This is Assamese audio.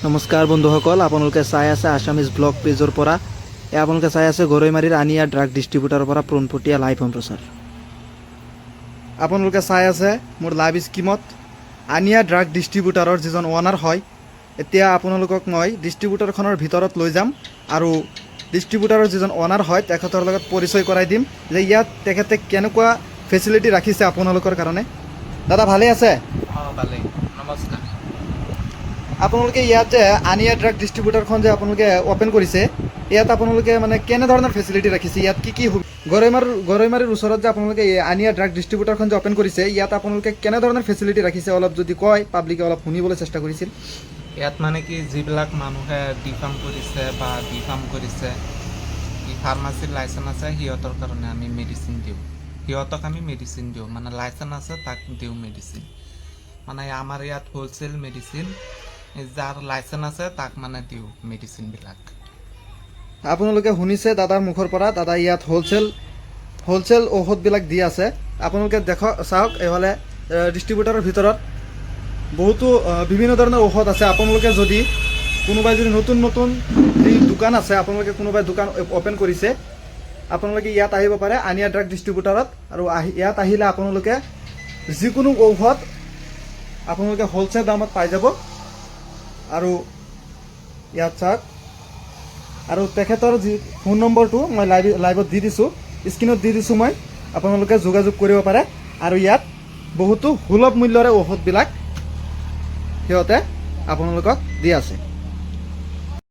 নমস্কাৰ বন্ধুসকল, আপোনালোকে চাই আছে আছামিজ ব্লগ পেজৰ পৰা। আপোনালোকে চাই আছে গৰৈমাৰীৰ আনিয়া ড্ৰাগ ডিষ্ট্ৰিবিউটাৰৰ পৰা পোনপটীয়া লাইভ সম্প্ৰচাৰ। আপোনালোকে চাই আছে মোৰ লাইভ স্কিমত আনিয়া ড্ৰাগ ডিষ্ট্ৰিবিউটাৰৰ যিজন অনাৰ হয়। এতিয়া আপোনালোকক মই ডিষ্ট্ৰিবিউটাৰখনৰ ভিতৰত লৈ যাম আৰু ডিষ্ট্ৰিবিউটাৰৰ যিজন অনাৰ হয় তেখেতৰ লগত পৰিচয় কৰাই দিম যে ইয়াত তেখেতে কেনেকুৱা ফেচিলিটি ৰাখিছে আপোনালোকৰ কাৰণে। দাদা ভালে আছে? ভালেই, নমস্কাৰ। আপোনালোকে ইয়াত যে আনিয়া ড্ৰাগ ডিষ্ট্ৰিবিউটাৰখন যে আপোনালোকে অ'পেন কৰিছে, ইয়াত আপোনালোকে মানে কেনেধৰণৰ ফেচিলিটি ৰাখিছে? ইয়াত কি গৰৈমাৰীৰ ওচৰত যে আপোনালোকে আনিয়া ড্ৰাগ ডিষ্ট্ৰিবিউটাৰখন যে অ'পেন কৰিছে, ইয়াত আপোনালোকে কেনেধৰণৰ ফেচিলিটি ৰাখিছে অলপ যদি কয়, পাব্লিকে অলপ শুনিবলৈ চেষ্টা কৰিছিল। ইয়াত মানে কি যিবিলাক মানুহে ডি ফাৰ্ম কৰিছে বা বি ফাৰ্ম কৰিছে, ফাৰ্মাচীৰ লাইচেঞ্চ আছে, সিহঁতৰ কাৰণে আমি মেডিচিন দিওঁ। সিহঁতক আমি মেডিচিন দিওঁ, মানে লাইচেঞ্চ আছে তাক দিওঁ মেডিচিন। মানে আমাৰ ইয়াত হোলচেল মেডিচিন, যাৰ লাইচেঞ্চ আছে তাক মানে দিওঁ মেডিচিনবিলাক। আপোনালোকে শুনিছে দাদাৰ মুখৰ পৰা, দাদা ইয়াত হোলচেল ঔষধবিলাক দি আছে। আপোনালোকে চাওক, এইফালে ডিষ্ট্ৰিবিউটাৰৰ ভিতৰত বহুতো বিভিন্ন ধৰণৰ ঔষধ আছে। আপোনালোকে যদি কোনোবাই যদি নতুন যি দোকান আছে, আপোনালোকে কোনোবাই দোকান অ'পেন কৰিছে, আপোনালোকে ইয়াত আহিব পাৰে আনিয়া ড্ৰাগ ডিষ্ট্ৰিবিউটাৰত। আৰু ইয়াত আহিলে আপোনালোকে যিকোনো ঔষধ আপোনালোকে হোলচেল দামত পাই যাব। আৰু ইয়াত চাওক, আৰু তেখেতৰ যি ফোন নম্বৰটো মই লাইভত দি দিছোঁ, স্ক্ৰীণত দি দিছোঁ মই, আপোনালোকে যোগাযোগ কৰিব পাৰে। আৰু ইয়াত বহুতো সুলভ মূল্যৰে ঔষধবিলাক সিহঁতে আপোনালোকক দি আছে।